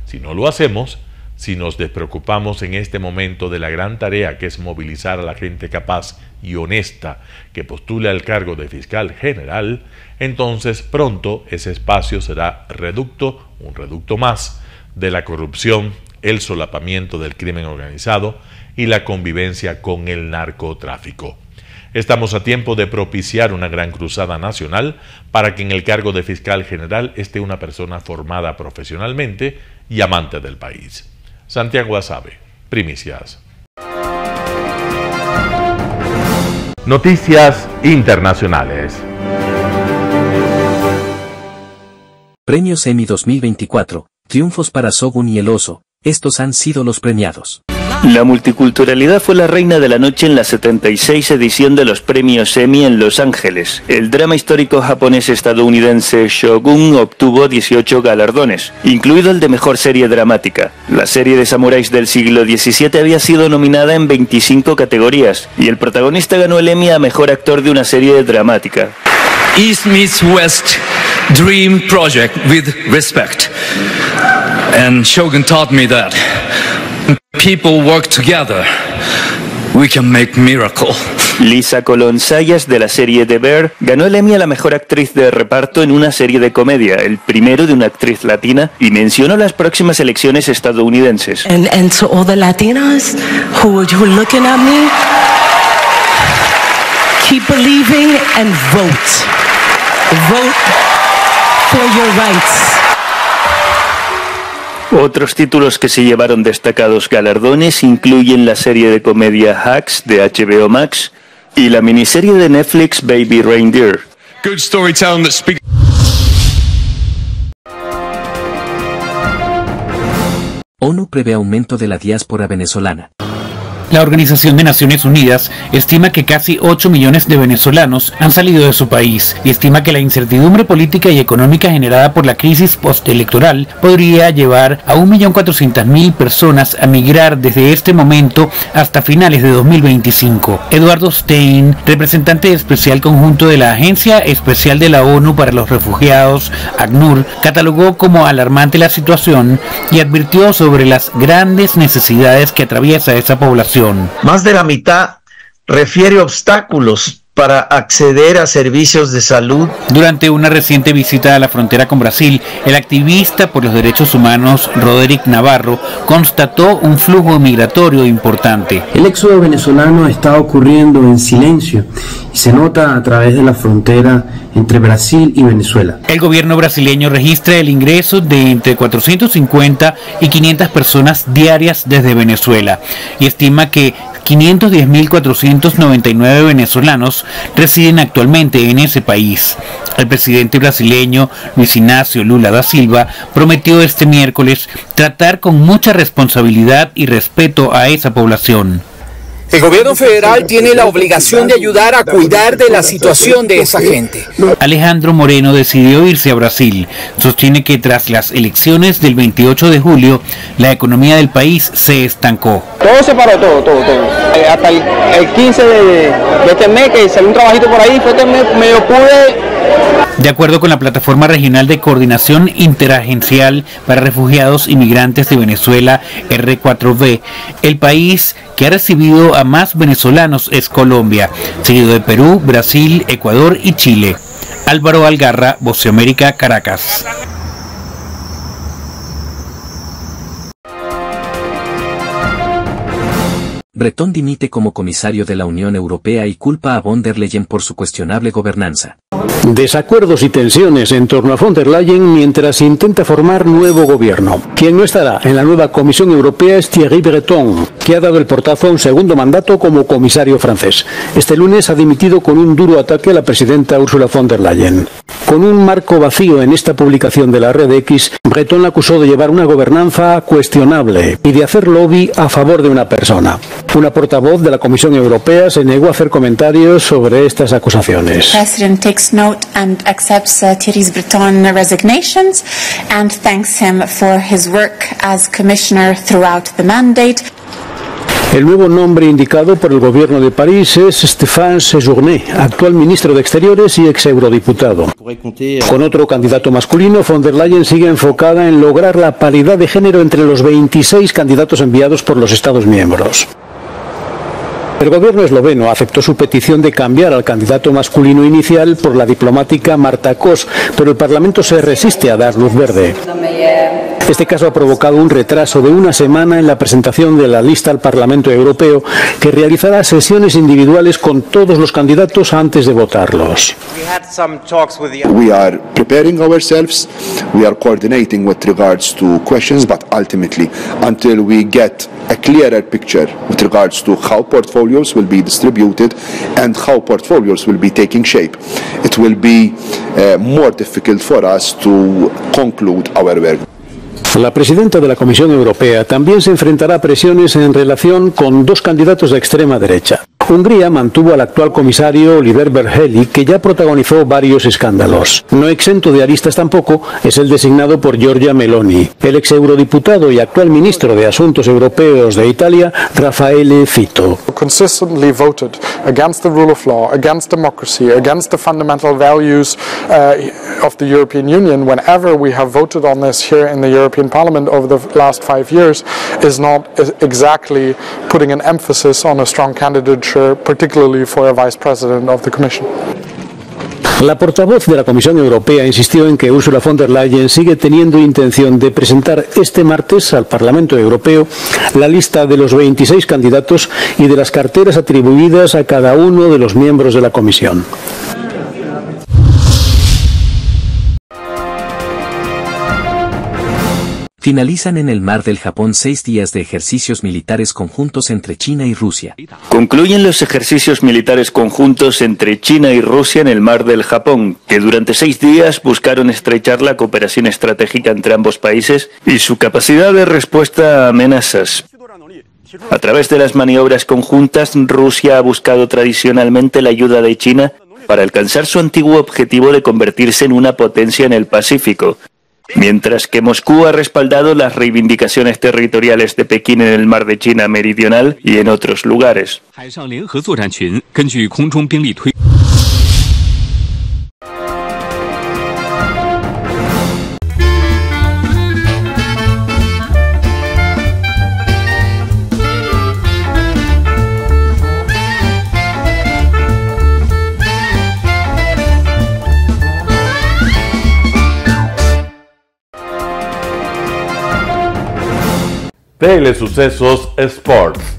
Si no lo hacemos, si nos despreocupamos en este momento de la gran tarea que es movilizar a la gente capaz y honesta que postula el cargo de fiscal general, entonces pronto ese espacio será un reducto más de la corrupción, el solapamiento del crimen organizado y la convivencia con el narcotráfico. Estamos a tiempo de propiciar una gran cruzada nacional para que en el cargo de fiscal general esté una persona formada profesionalmente y amante del país. Santiago Asabe, Primicias. Noticias internacionales. Premios Emmy 2024. Triunfos para Shogun y El Oso. Estos han sido los premiados. La multiculturalidad fue la reina de la noche en la 76 edición de los premios Emmy en Los Ángeles. El drama histórico japonés-estadounidense Shogun obtuvo 18 galardones, incluido el de mejor serie dramática. La serie de samuráis del siglo XVII había sido nominada en 25 categorías, y el protagonista ganó el Emmy a mejor actor de una serie dramática. East meets West, dream project with respect. And Shogun taught me that people work together, we can make miracle. Lisa Colón Sayas, de la serie The Bear, ganó el Emmy a la mejor actriz de reparto en una serie de comedia, el primero de una actriz latina, y mencionó las próximas elecciones estadounidenses. And to all the Latinas who are looking at me, keep believing and vote. Vote for your rights. Otros títulos que se llevaron destacados galardones incluyen la serie de comedia Hacks de HBO Max y la miniserie de Netflix Baby Reindeer. Good storytelling that speaks. ONU prevé aumento de la diáspora venezolana. La Organización de Naciones Unidas estima que casi 8 millones de venezolanos han salido de su país y estima que la incertidumbre política y económica generada por la crisis postelectoral podría llevar a 1.400.000 personas a migrar desde este momento hasta finales de 2025. Eduardo Stein, representante especial conjunto de la Agencia Especial de la ONU para los Refugiados, ACNUR, catalogó como alarmante la situación y advirtió sobre las grandes necesidades que atraviesa esa población. Más de la mitad refiere obstáculos para acceder a servicios de salud. Durante una reciente visita a la frontera con Brasil, el activista por los derechos humanos Roderick Navarro constató un flujo migratorio importante. El éxodo venezolano está ocurriendo en silencio y se nota a través de la frontera entre Brasil y Venezuela. El gobierno brasileño registra el ingreso de entre 450 y 500 personas diarias desde Venezuela y estima que 510.499 venezolanos residen actualmente en ese país. El presidente brasileño Luis Ignacio Lula da Silva prometió este miércoles tratar con mucha responsabilidad y respeto a esa población. El gobierno federal tiene la obligación de ayudar a cuidar de la situación de esa gente. Alejandro Moreno decidió irse a Brasil. Sostiene que tras las elecciones del 28 de julio, la economía del país se estancó. Todo se paró, todo. Hasta el 15 de este mes, que salió un trabajito por ahí, fue que medio pude. De acuerdo con la Plataforma Regional de Coordinación Interagencial para Refugiados y Migrantes de Venezuela, R4V, el país que ha recibido a más venezolanos es Colombia, seguido de Perú, Brasil, Ecuador y Chile. Álvaro Algarra, Voz de América, Caracas. Breton dimite como comisario de la Unión Europea y culpa a von der Leyen por su cuestionable gobernanza. Desacuerdos y tensiones en torno a von der Leyen mientras intenta formar nuevo gobierno. Quien no estará en la nueva Comisión Europea es Thierry Breton, que ha dado el portazo a un segundo mandato como comisario francés. Este lunes ha dimitido con un duro ataque a la presidenta Ursula von der Leyen. Con un marco vacío en esta publicación de la red X, Breton la acusó de llevar una gobernanza cuestionable y de hacer lobby a favor de una persona. Una portavoz de la Comisión Europea se negó a hacer comentarios sobre estas acusaciones. President takes note and accepts Thierry Breton's resignations and thanks him for his work as commissioner throughout the mandate. El nuevo nombre indicado por el gobierno de París es Stéphane Séjourné, actual ministro de Exteriores y ex eurodiputado. Con otro candidato masculino, von der Leyen sigue enfocada en lograr la paridad de género entre los 26 candidatos enviados por los Estados miembros. El gobierno esloveno aceptó su petición de cambiar al candidato masculino inicial por la diplomática Marta Kos, pero el Parlamento se resiste a dar luz verde. Este caso ha provocado un retraso de una semana en la presentación de la lista al Parlamento Europeo, que realizará sesiones individuales con todos los candidatos antes de votarlos. We are preparing ourselves, we are coordinating with regards to questions, but ultimately, until we get a clearer picture with regards to how portfolios will be distributed and how portfolios will be taking shape, it will be more difficult for us to conclude our work. La presidenta de la Comisión Europea también se enfrentará a presiones en relación con dos candidatos de extrema derecha. Hungría mantuvo al actual comisario Oliver Várhelyi, que ya protagonizó varios escándalos. No exento de aristas tampoco es el designado por Giorgia Meloni. El ex eurodiputado y actual ministro de Asuntos Europeos de Italia, Raffaele Fitto. Consistently voted against the rule of law, against democracy, against the fundamental values of the European Union. Whenever we have voted on this here in the European Parliament over the last 5 years, is not exactly putting an emphasis on a strong candidature future, particularly for a vice president of the Commission. La portavoz de la Comisión Europea insistió en que Ursula von der Leyen sigue teniendo intención de presentar este martes al Parlamento Europeo la lista de los 26 candidatos y de las carteras atribuidas a cada uno de los miembros de la Comisión. Finalizan en el Mar del Japón 6 días de ejercicios militares conjuntos entre China y Rusia. Concluyen los ejercicios militares conjuntos entre China y Rusia en el Mar del Japón, que durante 6 días buscaron estrechar la cooperación estratégica entre ambos países y su capacidad de respuesta a amenazas. A través de las maniobras conjuntas, Rusia ha buscado tradicionalmente la ayuda de China para alcanzar su antiguo objetivo de convertirse en una potencia en el Pacífico, mientras que Moscú ha respaldado las reivindicaciones territoriales de Pekín en el Mar de China Meridional y en otros lugares. Telesucesos Sports.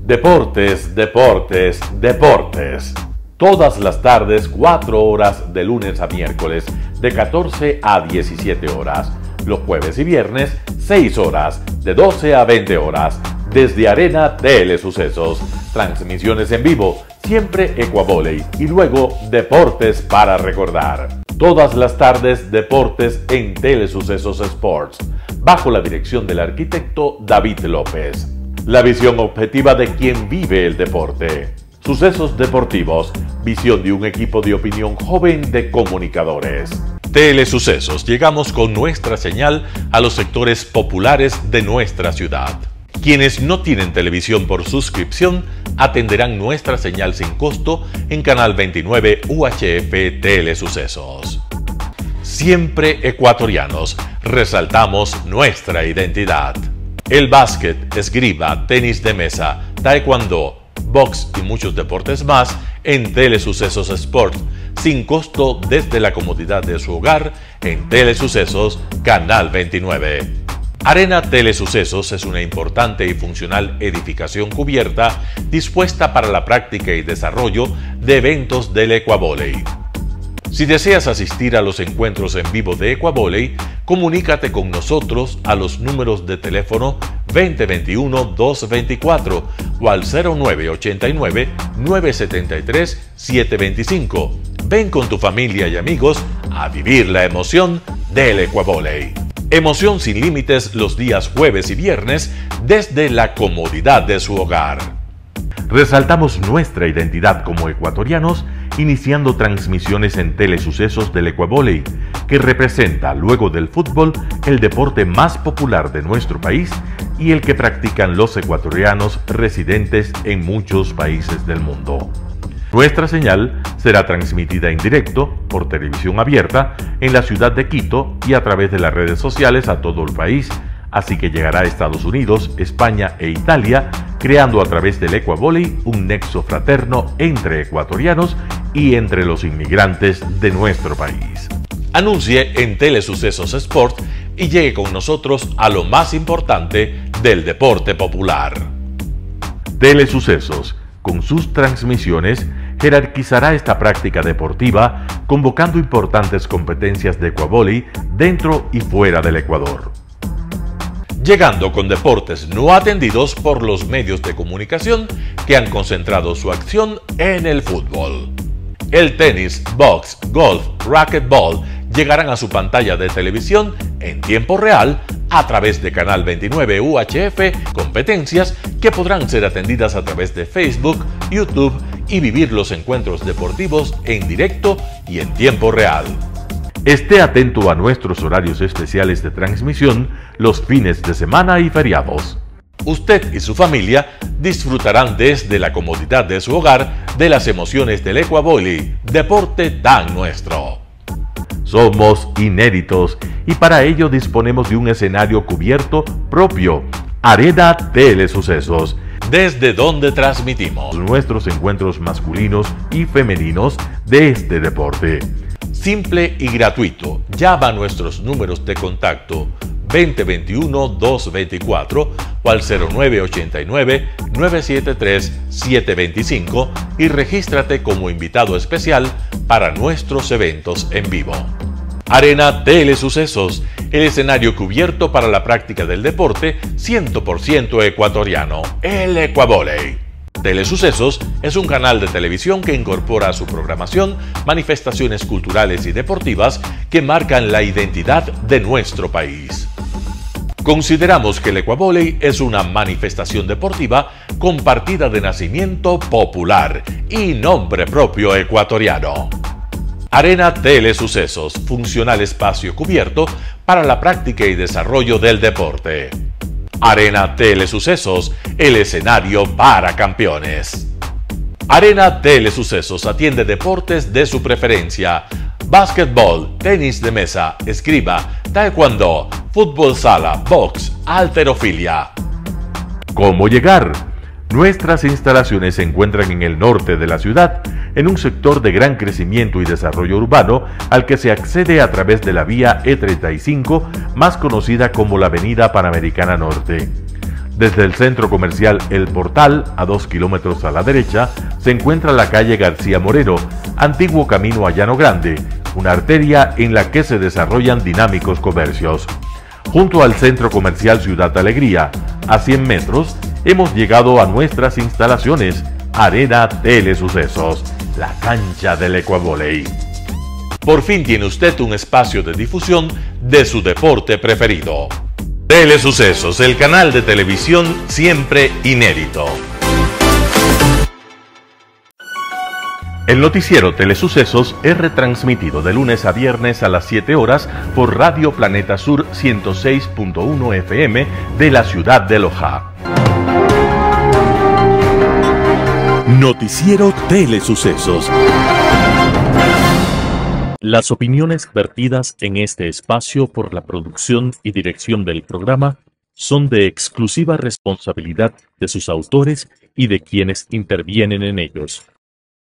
Deportes, deportes, deportes. Todas las tardes, 4 horas de lunes a miércoles, de 14 a 17 horas. Los jueves y viernes, 6 horas, de 12 a 20 horas. Desde Arena Telesucesos. Transmisiones en vivo, siempre Ecuavoley. Y luego, deportes para recordar. Todas las tardes, deportes en Telesucesos Sports, bajo la dirección del arquitecto David López. La visión objetiva de quien vive el deporte. Sucesos deportivos, visión de un equipo de opinión joven de comunicadores. Telesucesos, llegamos con nuestra señal a los sectores populares de nuestra ciudad. Quienes no tienen televisión por suscripción atenderán nuestra señal sin costo en Canal 29 UHF Telesucesos. Siempre ecuatorianos, resaltamos nuestra identidad. El básquet, esgrima, tenis de mesa, taekwondo, box y muchos deportes más en Telesucesos Sport, sin costo desde la comodidad de su hogar en Telesucesos Canal 29. Arena Telesucesos es una importante y funcional edificación cubierta dispuesta para la práctica y desarrollo de eventos del Ecuavoley. Si deseas asistir a los encuentros en vivo de Ecuavoley, comunícate con nosotros a los números de teléfono 2021-224 o al 0989-973-725. Ven con tu familia y amigos a vivir la emoción del Ecuavoley. Emoción sin límites los días jueves y viernes desde la comodidad de su hogar. Resaltamos nuestra identidad como ecuatorianos iniciando transmisiones en Telesucesos del Ecuavoley, que representa, luego del fútbol, el deporte más popular de nuestro país y el que practican los ecuatorianos residentes en muchos países del mundo. Nuestra señal será transmitida en directo por televisión abierta en la ciudad de Quito y a través de las redes sociales a todo el país, así que llegará a Estados Unidos, España e Italia, creando a través del Ecuavoley un nexo fraterno entre ecuatorianos y entre los inmigrantes de nuestro país. Anuncie en Telesucesos Sport y llegue con nosotros a lo más importante del deporte popular. Telesucesos, con sus transmisiones, jerarquizará esta práctica deportiva, convocando importantes competencias de Ecuavoley dentro y fuera del Ecuador. Llegando con deportes no atendidos por los medios de comunicación que han concentrado su acción en el fútbol. El tenis, box, golf, racquetball llegarán a su pantalla de televisión en tiempo real a través de Canal 29 UHF, competencias que podrán ser atendidas a través de Facebook, YouTube y vivir los encuentros deportivos en directo y en tiempo real. Esté atento a nuestros horarios especiales de transmisión los fines de semana y feriados. Usted y su familia disfrutarán desde la comodidad de su hogar de las emociones del Ecuavoley, deporte tan nuestro. Somos inéditos y para ello disponemos de un escenario cubierto propio, Arena Telesucesos, desde donde transmitimos nuestros encuentros masculinos y femeninos de este deporte. Simple y gratuito. Llama a nuestros números de contacto 2021-224 o al 0989-973-725 y regístrate como invitado especial para nuestros eventos en vivo. Arena Telesucesos, el escenario cubierto para la práctica del deporte 100% ecuatoriano, el Ecuavóley. Telesucesos es un canal de televisión que incorpora a su programación manifestaciones culturales y deportivas que marcan la identidad de nuestro país. Consideramos que el Ecuavóley es una manifestación deportiva con partida de nacimiento popular y nombre propio ecuatoriano. Arena Telesucesos, funcional espacio cubierto para la práctica y desarrollo del deporte. Arena Telesucesos, el escenario para campeones. Arena Telesucesos atiende deportes de su preferencia: básquetbol, tenis de mesa, esgrima, taekwondo, fútbol sala, box, halterofilia. ¿Cómo llegar? Nuestras instalaciones se encuentran en el norte de la ciudad, en un sector de gran crecimiento y desarrollo urbano al que se accede a través de la vía E35, más conocida como la Avenida Panamericana Norte. Desde el centro comercial El Portal, a 2 kilómetros a la derecha, se encuentra la calle García Moreno, antiguo camino a Llano Grande, una arteria en la que se desarrollan dinámicos comercios. Junto al centro comercial Ciudad Alegría, a 100 metros, hemos llegado a nuestras instalaciones, Arena Telesucesos, la cancha del Ecuavóley. Por fin tiene usted un espacio de difusión de su deporte preferido. Telesucesos, el canal de televisión siempre inédito. El noticiero Telesucesos es retransmitido de lunes a viernes a las 7 horas por Radio Planeta Sur 106.1 FM de la ciudad de Loja. Noticiero Telesucesos. Las opiniones vertidas en este espacio por la producción y dirección del programa son de exclusiva responsabilidad de sus autores y de quienes intervienen en ellos.